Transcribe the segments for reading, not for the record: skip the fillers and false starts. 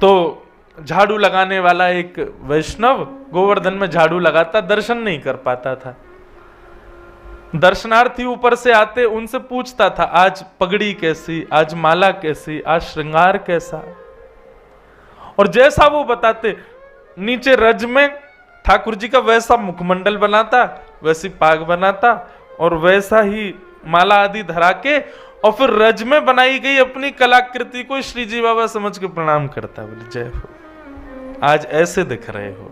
तो झाड़ू लगाने वाला एक वैष्णव गोवर्धन में झाड़ू लगाता, दर्शन नहीं कर पाता था। दर्शनार्थी ऊपर से आते, उनसे पूछता था आज पगड़ी कैसी, आज माला कैसी, आज श्रृंगार कैसा। और जैसा वो बताते, नीचे रज में ठाकुर जी का वैसा मुखमंडल बनाता, वैसी पाग बनाता और वैसा ही माला आदि धरा के, और फिर रज में बनाई गई अपनी कलाकृति को श्री जी बाबा समझ के प्रणाम करता। बोले जय हो, आज ऐसे दिख रहे हो।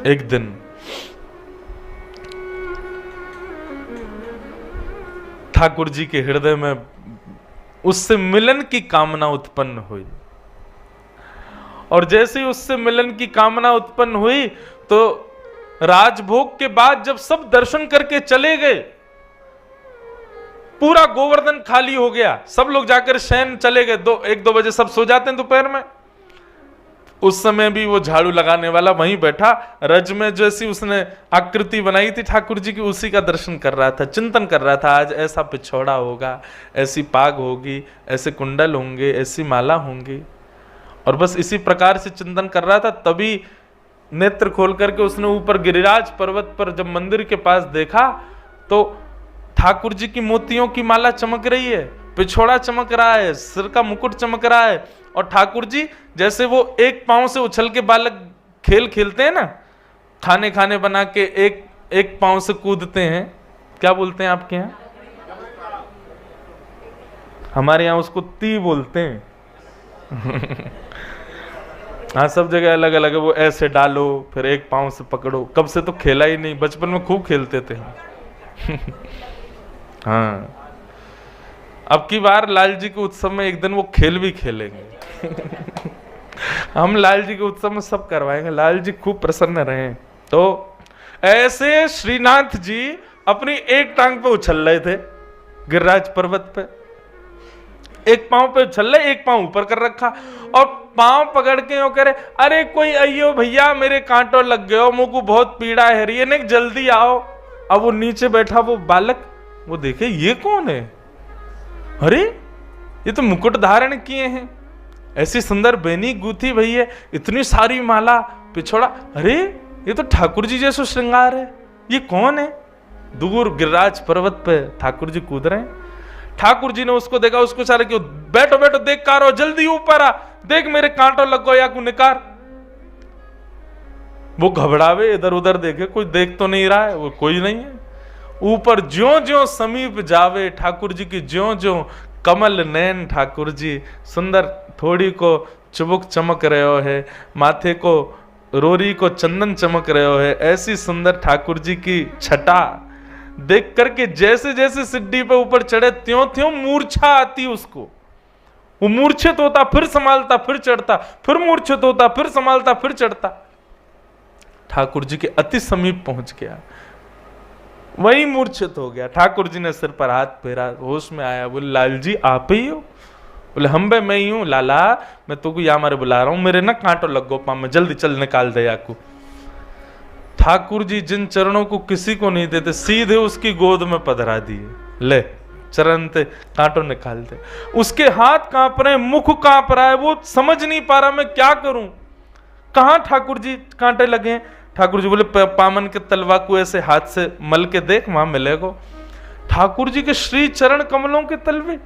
एक दिन ठाकुर जी के हृदय में उससे मिलन की कामना उत्पन्न हुई, और जैसे ही उससे मिलन की कामना उत्पन्न हुई तो राजभोग के बाद जब सब दर्शन करके चले गए, पूरा गोवर्धन खाली हो गया, सब लोग जाकर शयन चले गए। 1-2 बजे सब सो जाते हैं दोपहर में। उस समय भी वो झाड़ू लगाने वाला वहीं बैठा, रज में जैसी उसने आकृति बनाई थी ठाकुर जी की, उसी का दर्शन कर रहा था, चिंतन कर रहा था। आज ऐसा पिछौड़ा होगा, ऐसी पाग होगी, ऐसे कुंडल होंगे, ऐसी माला होंगी, और बस इसी प्रकार से चिंतन कर रहा था। तभी नेत्र खोल करके उसने ऊपर गिरिराज पर्वत पर जब मंदिर के पास देखा तो ठाकुर जी की मोतियों की माला चमक रही है, पिछौड़ा चमक रहा है, सिर का मुकुट चमक रहा है, और ठाकुर जी जैसे वो एक पांव से उछल के बालक खेल खेलते हैं ना, खाने खाने बना के एक पांव से कूदते हैं, क्या बोलते हैं आपके यहाँ? हमारे यहाँ उसको ती बोलते हैं। हाँ, सब जगह अलग अलग है। वो ऐसे डालो, फिर एक पांव से पकड़ो। कब से तो खेला ही नहीं, बचपन में खूब खेलते थे। हाँ, अब की बार लाल जी के उत्सव में एक दिन वो खेल भी खेलेंगे। हम लाल जी के उत्सव में सब करवाएंगे, लाल जी खूब प्रसन्न रहे। तो ऐसे श्रीनाथ जी अपनी एक टांग पे उछल रहे थे गिरिराज पर्वत पे, एक पांव पे उछल रहे, एक पांव ऊपर कर रखा, और पांव पकड़ के वो करे, अरे कोई अयो भैया मेरे कांटों लग गए, मुझे को बहुत पीड़ा है रही है, जल्दी आओ। अब वो नीचे बैठा वो बालक, वो देखे ये कौन है, अरे ये तो मुकुट धारण किए हैं, ऐसी सुंदर बेनी गूथी भैया, इतनी सारी माला, पिछोड़ा, अरे ये तो ठाकुर जी जैसा श्रृंगार है, ये कौन है? दूर गिरिराज पर्वत पे ठाकुर जी कूद रहे हैं। ठाकुर जी ने उसको देखा, उसको सारे क्यों, बैठो बैठो, देख कार, जल्दी ऊपर आ, देख मेरे कांटों लग गो या को निकार। वो घबरावे, इधर उधर देखे, कोई देख तो नहीं रहा है, वो कोई नहीं है। ऊपर ज्यों ज्यों समीप जावे ठाकुर जी की, ज्यों ज्यों कमल नैन ठाकुर जी, सुंदर थोड़ी को चुबुक चमक रहे हो है, माथे को रोरी को चंदन चमक रहे हो है, ऐसी सुंदर ठाकुर जी की छटा देख करके जैसे जैसे सिड्डी पे ऊपर चढ़े त्यों त्यों मूर्छा आती उसको। वो मूर्छित होता, फिर संभालता, फिर चढ़ता, फिर मूर्छित होता, फिर संभालता, फिर चढ़ता। ठाकुर जी के अति समीप पहुंच गया, वही मूर्छित हो गया। ठाकुर जी ने सिर पर हाथ फेरा, होश में आया, बोले लाल जी आप ही हो? बोले हम बे मैं ही हूं लाला, मैं तो यहाँ मारे बुला रहा हूं, मेरे ना कांटो लग गो पाँव में, जल्दी चल निकाल दे याकू। ठाकुर जी जिन चरणों को किसी को नहीं देते, सीधे उसकी गोद में पधरा दिए, ले चरण ते कांटो निकाल दे। उसके हाथ कांप रहे, मुख कांप रहा है, वो समझ नहीं पा रहा मैं क्या करूं, कहां ठाकुर जी कांटे लगे। ठाकुर जी बोले पामन के तलवा को ऐसे हाथ से मल के देख, वहां मिलेगो। ठाकुर जी के श्री चरण कमलों के तलवे,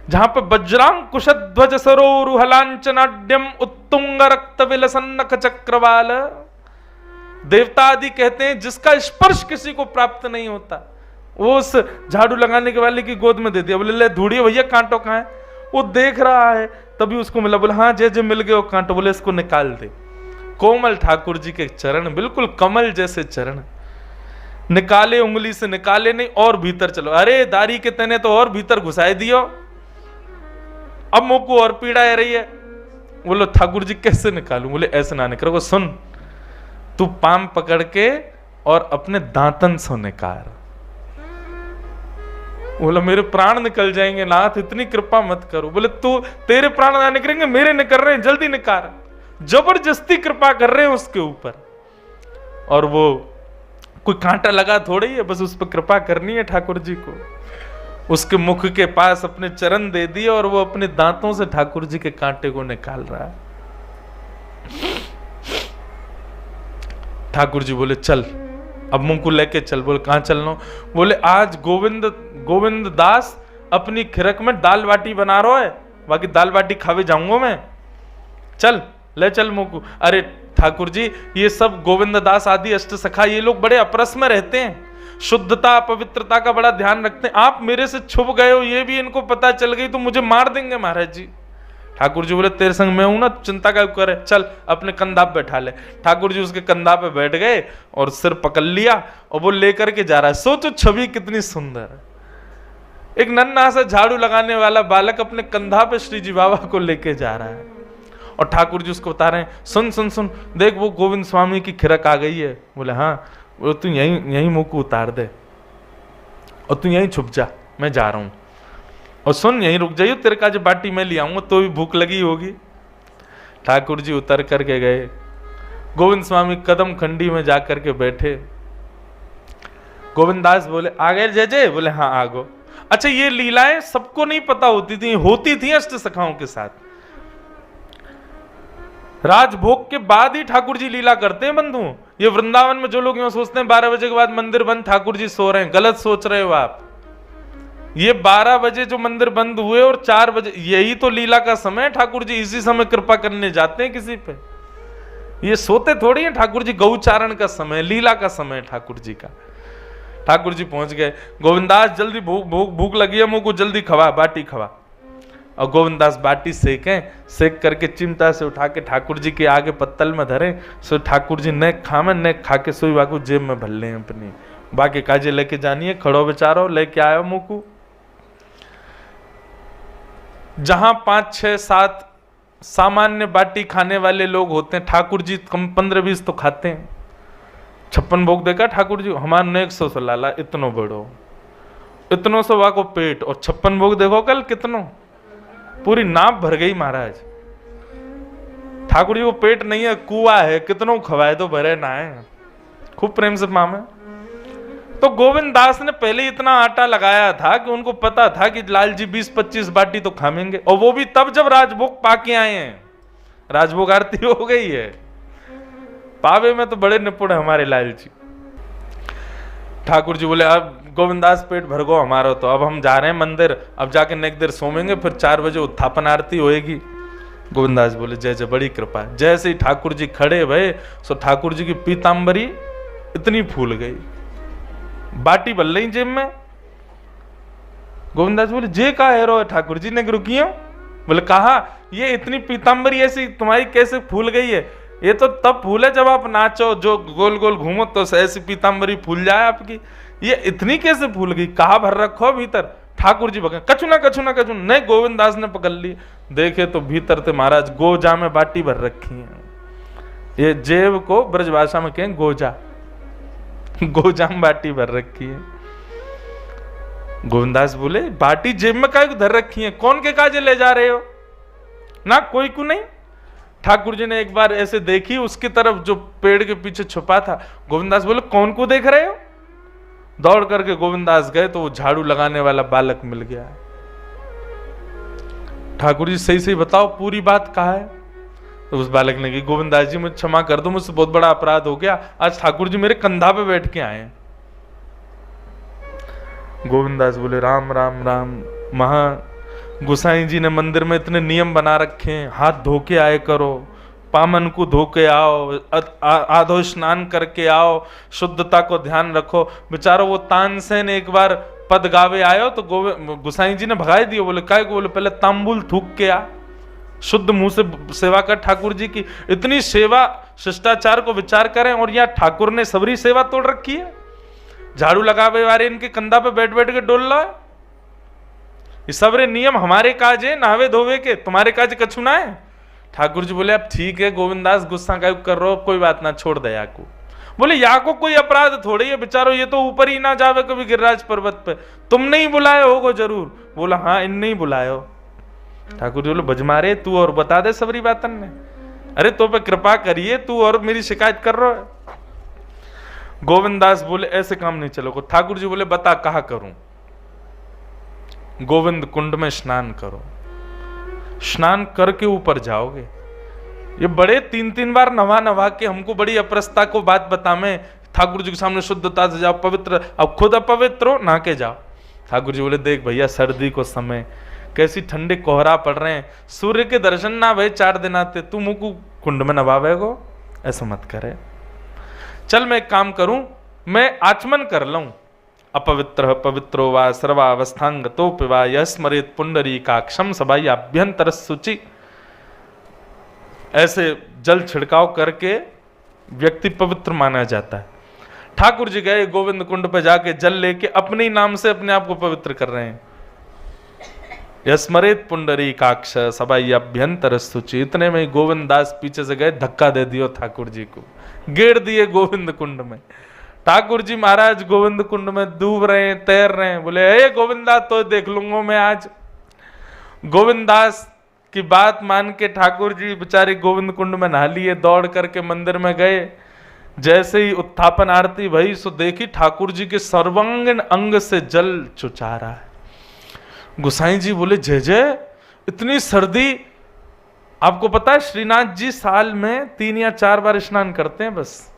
जहां पे वज्रांग कुशध्वज सरोरुहलांचनाड्यम उत्तुंग रक्त विलसन्नक चक्रवाल, देवता आदि कहते हैं जिसका स्पर्श किसी को प्राप्त नहीं होता, वो उस झाड़ू लगाने के वाले की गोद में दे दिया। बोले ले धूड़ी भैया कांटो कहां है? वो देख रहा है, तभी उसको मिला। बोले हाँ जे जे मिल गए वो कांटो। बोले इसको निकाल दे। कोमल ठाकुर जी के चरण, बिल्कुल कमल जैसे चरण, निकाले, उंगली से निकाले नहीं, और भीतर चलो। अरे दारी के तने तो और भीतर घुसाए दियो, अब मुंह को और पीड़ा आ रही है। बोलो ठाकुर जी कैसे निकालूं? बोले ऐसे ना निकालो, सुन तू पाम पकड़ के और अपने दांतन से निकाल। बोला मेरे प्राण निकल जाएंगे नाथ, इतनी कृपा मत करो। बोले तू, तेरे प्राण ना निकलेंगे, मेरे निकल रहे हैं, जल्दी निकाल। जबरदस्ती कृपा कर रहे हैं उसके ऊपर, और वो कोई कांटा लगा थोड़ी है, बस उस पर कृपा करनी है ठाकुर जी को। उसके मुख के पास अपने चरण दे दिए और वो अपने दांतों से ठाकुर जी के कांटे को निकाल रहा है। ठाकुर जी बोले चल, अब मुंह को लेके चल। बोले कहां चलना? बोले आज गोविंद दास अपनी खिरक में दाल बाटी बना रहा है, बाकी दाल बाटी खावे जाऊंगा मैं, चल ले चल मुंह। अरे ठाकुर जी, ये सब गोविंद दास आदि अष्ट सखा, ये लोग बड़े अपरस में रहते हैं, शुद्धता पवित्रता का बड़ा ध्यान रखते हैं। आप मेरे से छुप गए हो, ये भी इनको पता चल गई तो मुझे मार देंगे महाराज जी। ठाकुर जी बोले तेरे संग मैं हूं ना, चिंता क्या करे, चल अपने कंधा पे बैठा ले। ठाकुर जी उसके कंधा पे बैठ गए और सिर पकड़ लिया और वो लेकर के जा रहा है। सोचो छवि कितनी सुंदर है, एक नन्हा सा झाड़ू लगाने वाला बालक अपने कंधा पे श्री जी बाबा को लेके जा रहा है और ठाकुर जी उसको बता रहे हैं सुन सुन सुन, देख वो गोविंद स्वामी की खिरक आ गई है। बोले हाँ। बोले तू यहीं मुंह को उतार दे और तू यहीं छुप जा, मैं जा रहा हूं, और सुन यहीं रुक जाइयो, तेरे का जो बाटी मैं ले आऊंगा, तो भी भूख लगी होगी। ठाकुर जी उतर करके गए, गोविंद स्वामी कदम खंडी में जाकर के बैठे। गोविंद दास बोले आ गए जय जय? बोले हाँ आ गो। अच्छा ये लीलाएं सबको नहीं पता होती थी अष्ट सखाओं के साथ। राजभोग के बाद ही ठाकुर जी लीला करते हैं बंधु। ये वृंदावन में जो लोग यूं सोचते हैं 12 बजे के बाद मंदिर बंद, ठाकुर जी सो रहे हैं, गलत सोच रहे हो आप। ये 12 बजे जो मंदिर बंद हुए और 4 बजे, यही तो लीला का समय है। ठाकुर जी इसी समय कृपा करने जाते हैं किसी पे, ये सोते थोड़ी है। ठाकुर जी गौचारण का समय, लीला का समय है ठाकुर जी का। ठाकुर जी पहुंच गए। गोविंदास जल्दी भूख लगी है, मुंह को जल्दी खवा, बाटी खवा। और गोविंदास बाटी सेक करके चिमटा से उठा के ठाकुर जी के आगे पत्तल में धरे। सो ठाकुर जी न खावे न खा के सोई वाकू जेब में भर ले अपनी, बाकी काजे लेके जानी है, खड़ो बेचारो लेके आयो मुंह को। जहां 5, 6, 7 सामान्य बाटी खाने वाले लोग होते हैं, ठाकुर जी कम 15-20 तो खाते हैं। 56 भोग देखा ठाकुर जी, हमारे ने 100 से लाला, इतनो बड़ो, इतनो सो वाको पेट, और 56 भोग देखो कल कितनो, पूरी नाप भर गई महाराज। ठाकुर जी को पेट नहीं है, कुआ है, कितनों खवाए तो भरे ना है, खूब प्रेम से मामे। तो गोविंद दास ने पहले इतना आटा लगाया था कि उनको पता था कि लाल जी 20-25 बाटी तो खामेंगे, और वो भी तब जब राजभोग पाके आए हैं। राजभोग आरती हो गई है, पावे में तो बड़े निपुण है हमारे लाल जी। ठाकुर जी बोले अब गोविंदास पेट भर गो हमारा, तो अब हम जा रहे हैं मंदिर, अब जाके नेक देर सोमेंगे, फिर 4 बजे उत्थापन आरती होएगी। गोविंदास बोले जय जय, बड़ी कृपा। जैसे ही ठाकुर जी खड़े भये, सो ठाकुर जी की पीतांबरी इतनी फूल गई, बाटी बल रही जेब में। गोविंदास बोले जे का है रो ठाकुर जी ने रुकियो? बोले कहा ये इतनी पीतांबरी ऐसी तुम्हारी कैसे फूल गई है? ये तो तब फूले जब आप नाचो, जो गोल गोल घूमो तो ऐसी पीतांबरी फूल जाए आपकी, ये इतनी कैसे फूल गई? कहा भर रखो भीतर? ठाकुर जी बगे कछु ना कछु ना कछु नहीं। गोविंदास ने पकड़ ली, देखे तो भीतर थे महाराज गोजा में बाटी भर रखी है। ये जेब को ब्रज भाषा में कहें गोजा, गोजा में बाटी भर रखी है। गोविंदास बोले बाटी जेब में काहे धर रखी है, कौन के काजे ले जा रहे हो? ना कोई को नहीं। ठाकुर जी ने एक बार ऐसे देखी उसकी तरफ जो पेड़ के पीछे छुपा था। गोविंदास बोले कौन को देख रहे हो? दौड़ करके गोविंदास गए तो वो झाड़ू लगाने वाला बालक मिल गया। ठाकुर जी सही सही बताओ पूरी बात कहा है? तो उस बालक ने कहा गोविंदास जी मुझे क्षमा कर दो, मुझसे बहुत बड़ा अपराध हो गया, आज ठाकुर जी मेरे कंधा पे बैठ के आए। गोविंदास बोले राम राम राम, महा गोसाई जी ने मंदिर में इतने नियम बना रखे हैं, हाथ धो के आए करो, पामन को धो के आओ, आधो स्नान करके आओ, शुद्धता को ध्यान रखो। बेचारो वो तानसेन एक बार पद गावे आयो तो गोसाई जी ने भगाई दिए। बोले काय को? बोले पहले तांबुल थूक के आ, शुद्ध मुंह से सेवा कर ठाकुर जी की। इतनी सेवा शिष्टाचार को विचार करें, और यहाँ ठाकुर ने सबरी सेवा तोड़ रखी है। झाड़ू लगावे वाले इनके कंधा पे बैठ बैठ के डोल रहा है। ये सबरे नियम हमारे काज है, नहावे धोवे के, तुम्हारे काज कछु ना है। ठाकुर जी बोले अब ठीक है गोविंदास, गुस्सा का कर रहे हो, कोई बात ना, छोड़ दे याको। बोले याको कोई अपराध थोड़ी है, बेचारो ये तो ऊपर ही ना जावे कभी गिरिराज पर्वत पे, तुमने ही बुलाए होगो जरूर। बोला हाँ इनने ही बुलाए हो। ठाकुर जी बोले बजमारे तू और बता दे सबरी बातन ने, अरे तो पे कृपा करिए, तू और मेरी शिकायत कर रहा है। गोविंदास बोले ऐसे काम नहीं चलोगे। ठाकुर जी बोले बता कहा करूं? गोविंद कुंड में स्नान करो। स्नान करके ऊपर जाओगे। ये बड़े 3-3 बार नवा नवा के हमको बड़ी अपरसता को बात बता में ठाकुर जी के सामने शुद्धता से जाओ, पवित्र, अब खुद अपवित्र हो नहा के जाओ। ठाकुर जी बोले देख भैया, सर्दी को समय, कैसी ठंडे कोहरा पड़ रहे हैं, सूर्य के दर्शन ना भय 4 दिन आते, तू मुझको कुंड में नवावेगो, ऐसा मत करे। चल मैं एक काम करूं, मैं आचमन कर लूं। अपवित्र पवित्रो वा सर्वावस्थांगतो पिवा यह स्मरेत पुंडरीकाक्षम सबाई अभ्यंतर शुचि। ऐसे जल छिड़काव करके व्यक्ति पवित्र माना जाता है। ठाकुर जी गए गोविंद कुंड पे जाके जल लेके अपने ही नाम से अपने आप को पवित्र कर रहे हैं। यस्मरेत पुंडरीकाक्ष सबाई अभ्यंतर शुचि। इतने में गोविंद दास पीछे से गए, धक्का दे दियो ठाकुर जी को, गेड़ दिए गोविंद कुंड में। ठाकुर जी महाराज गोविंद कुंड में डूब रहे हैं, तैर रहे हैं। बोले हे गोविंदा, तो देख लूंगा मैं आज। गोविंद दास की बात मान के ठाकुर जी बेचारे गोविंद कुंड में नहा लिए, दौड़ करके मंदिर में गए। जैसे ही उत्थापन आरती भई सो देखी ठाकुर जी के सर्वांगीण अंग से जल चुचा रहा है। गोसाई जी बोले जय जय, इतनी सर्दी। आपको पता है श्रीनाथ जी साल में 3 या 4 बार स्नान करते हैं बस,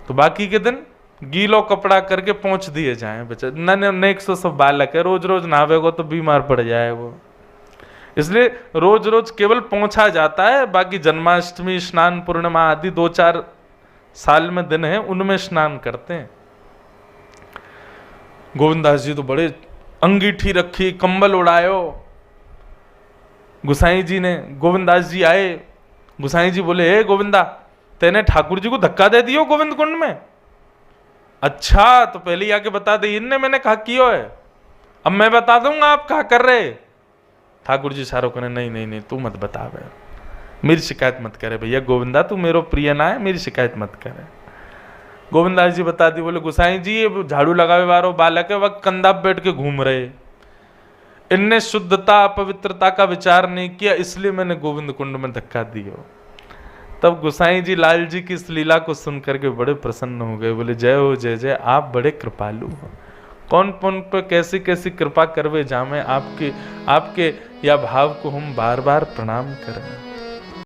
तो बाकी के दिन गीलो कपड़ा करके पहुंच दिए जाए। बेचारे नेक सो सब बालक है, रोज रोज नहावेगो तो बीमार पड़ जाए वो, इसलिए रोज रोज केवल पहुंचा जाता है। बाकी जन्माष्टमी, स्नान पूर्णिमा आदि 2-4 साल में दिन है, उनमें स्नान करते हैं। गोविंदास जी तो बड़े अंगीठी रखी, कंबल उड़ायो। गुसाई जी ने, गोविंदास जी आए, गुसाई जी बोले हे गोविंदा, तेने ठाकुर जी को धक्का दे दियो गोविंद कुंड में? अच्छा, तो पहले ही आके बता दे। इनने मैंने कहा कियो है, अब मैं बता दूंगा आप क्या कर रहे। ठाकुर जी सारो कहने नहीं नहीं नहीं, तू मत बता बे, मेरी शिकायत मत करे भैया गोविंदा, तू मेरो प्रिय ना है, मेरी शिकायत मत करे। गोविंदास जी बता दी। बोले गुसाई जी ये झाड़ू लगावे वालो बालक है, वह कंधा पे बैठ के घूम रहे, इनने शुद्धता पवित्रता का विचार नहीं किया, इसलिए मैंने गोविंद कुंड में धक्का दिया। तब गुसाई जी लाल जी की इस लीला को सुन करके बड़े प्रसन्न हो गए। बोले जय हो जय जय, आप बड़े कृपालु हो। कौन कौन पे कैसी कैसी कृपा करवे जामे, आपके या भाव को हम बार बार प्रणाम करें।